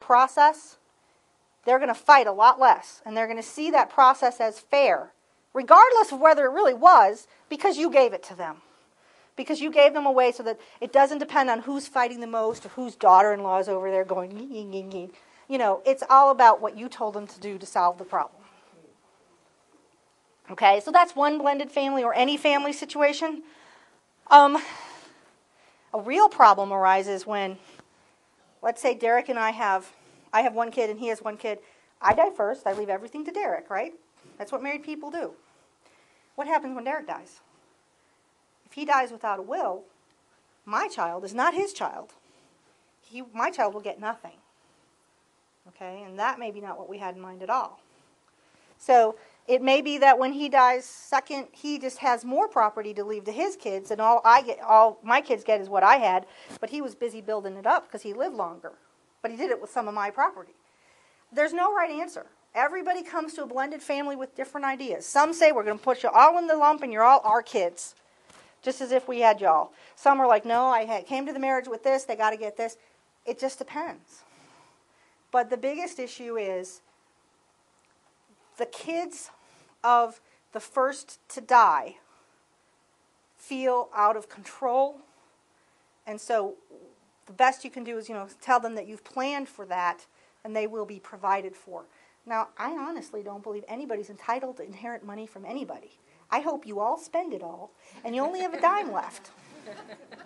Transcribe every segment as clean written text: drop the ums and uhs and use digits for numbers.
process, they're going to fight a lot less. And they're going to see that process as fair, regardless of whether it really was, because you gave it to them. Because you gave them away so that it doesn't depend on who's fighting the most or whose daughter-in-law is over there going, ying, ying, ying, ying. You know, it's all about what you told them to do to solve the problem. Okay, so that's one blended family or any family situation. A real problem arises when, let's say Derek and I have one kid and he has one kid. I die first. I leave everything to Derek, right? That's what married people do. What happens when Derek dies? If he dies without a will, my child is not his child. My child will get nothing. Okay, and that may be not what we had in mind at all. So it may be that when he dies second, he just has more property to leave to his kids, and all my kids get is what I had, but he was busy building it up because he lived longer. But he did it with some of my property. There's no right answer. Everybody comes to a blended family with different ideas. Some say we're going to put you all in the lump and you're all our kids, just as if we had y'all. Some are like, no, came to the marriage with this, they got to get this. It just depends. But the biggest issue is the kids of the first to die feel out of control. And so the best you can do is, tell them that you've planned for that and they will be provided for. Now, I honestly don't believe anybody's entitled to inherit money from anybody. I hope you all spend it all and you only have a dime left.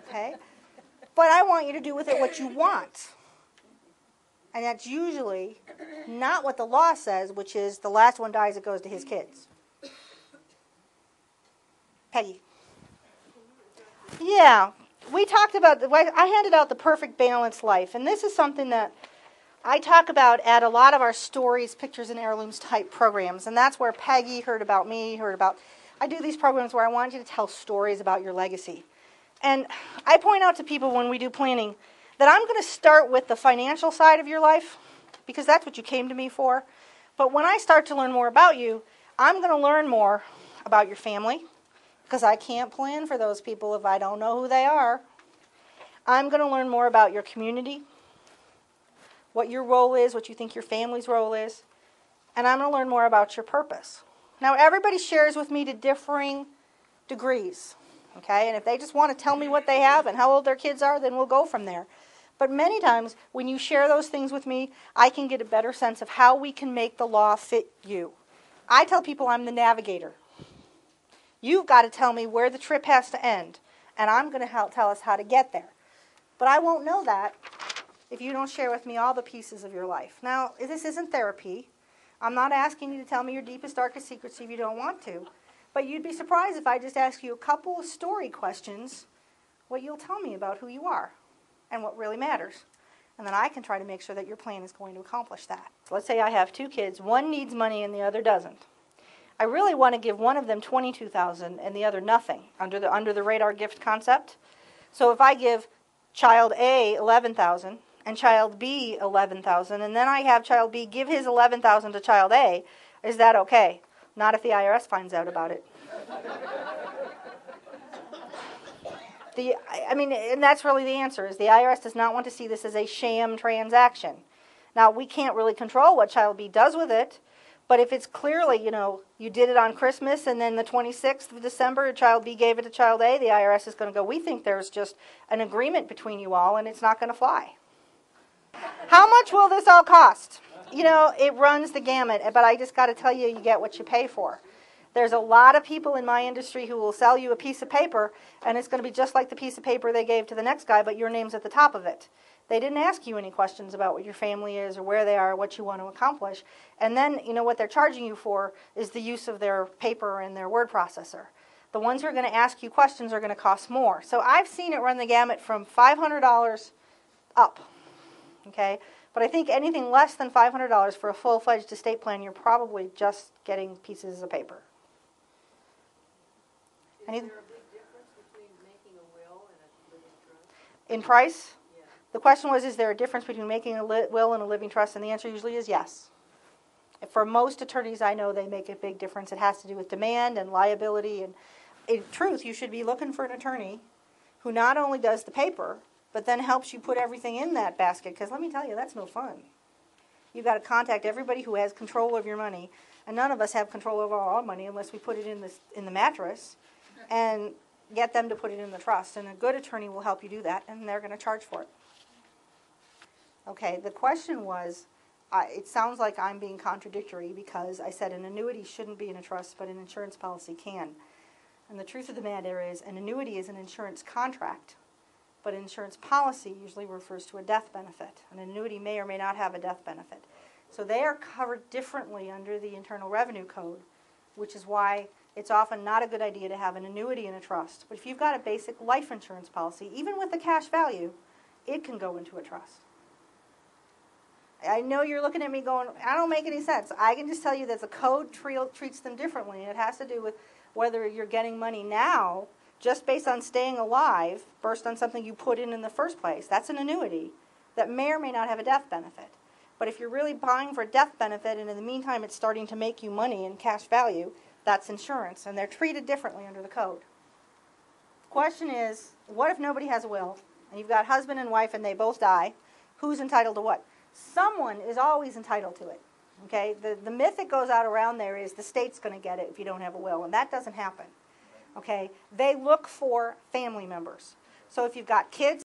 Okay? But I want you to do with it what you want. And that's usually not what the law says, which is the last one dies, it goes to his kids. Peggy. Yeah, we talked about, I handed out the perfect balanced life. And this is something that I talk about at a lot of our stories, pictures, and heirlooms type programs. And that's where Peggy heard about me, I do these programs where I want you to tell stories about your legacy. And I point out to people when we do planning that I'm going to start with the financial side of your life, because that's what you came to me for. But when I start to learn more about you, I'm going to learn more about your family, because I can't plan for those people if I don't know who they are. I'm going to learn more about your community, what your role is, what you think your family's role is, and I'm going to learn more about your purpose. Now, everybody shares with me to differing degrees, okay? And if they just want to tell me what they have and how old their kids are, then we'll go from there. But many times, when you share those things with me, I can get a better sense of how we can make the law fit you. I tell people I'm the navigator. You've got to tell me where the trip has to end, and I'm going to tell us how to get there. But I won't know that if you don't share with me all the pieces of your life. Now, this isn't therapy. I'm not asking you to tell me your deepest, darkest secrets if you don't want to. But you'd be surprised if I just ask you a couple of story questions, what you'll tell me about who you are and what really matters. And then I can try to make sure that your plan is going to accomplish that. So let's say I have two kids. One needs money and the other doesn't. I really want to give one of them $22,000 and the other nothing under the radar gift concept. So if I give child A $11,000 and child B $11,000, and then I have child B give his $11,000 to child A, is that okay? Not if the IRS finds out about it. And that's really the answer, is the IRS does not want to see this as a sham transaction. Now, we can't really control what child B does with it, but if it's clearly, you did it on Christmas and then the 26th of December, child B gave it to child A, the IRS is going to go, we think there's just an agreement between you all and it's not going to fly. How much will this all cost? It runs the gamut, but I just got to tell you, you get what you pay for. There's a lot of people in my industry who will sell you a piece of paper, and it's going to be just like the piece of paper they gave to the next guy, but your name's at the top of it. They didn't ask you any questions about what your family is or where they are or what you want to accomplish. And then, what they're charging you for is the use of their paper and their word processor. The ones who are going to ask you questions are going to cost more. So I've seen it run the gamut from $500 up. Okay? But I think anything less than $500 for a full-fledged estate plan, you're probably just getting pieces of paper. Is there a big difference between making a will and a living trust? In price? Yeah. The question was, is there a difference between making a will and a living trust? And the answer usually is yes. For most attorneys I know, they make a big difference. It has to do with demand and liability. And in truth, you should be looking for an attorney who not only does the paper, but then helps you put everything in that basket. Because let me tell you, that's no fun. You've got to contact everybody who has control of your money, and none of us have control over our own money unless we put it in the mattress, and get them to put it in the trust. And a good attorney will help you do that, and they're going to charge for it. Okay, the question was, it sounds like I'm being contradictory because I said an annuity shouldn't be in a trust, but an insurance policy can. And the truth of the matter is, an annuity is an insurance contract, but an insurance policy usually refers to a death benefit. An annuity may or may not have a death benefit. So they are covered differently under the Internal Revenue Code, which is why it's often not a good idea to have an annuity in a trust. But if you've got a basic life insurance policy, even with the cash value, it can go into a trust. I know you're looking at me going, I don't make any sense. I can just tell you that the code treats them differently. It has to do with whether you're getting money now just based on staying alive, based on something you put in the first place. That's an annuity that may or may not have a death benefit. But if you're really buying for a death benefit and in the meantime it's starting to make you money in cash value, that's insurance, and they're treated differently under the code. The question is, what if nobody has a will, and you've got husband and wife and they both die? Who's entitled to what? Someone is always entitled to it. Okay? The myth that goes out around there is the state's going to get it if you don't have a will, and that doesn't happen. Okay? They look for family members. So if you've got kids,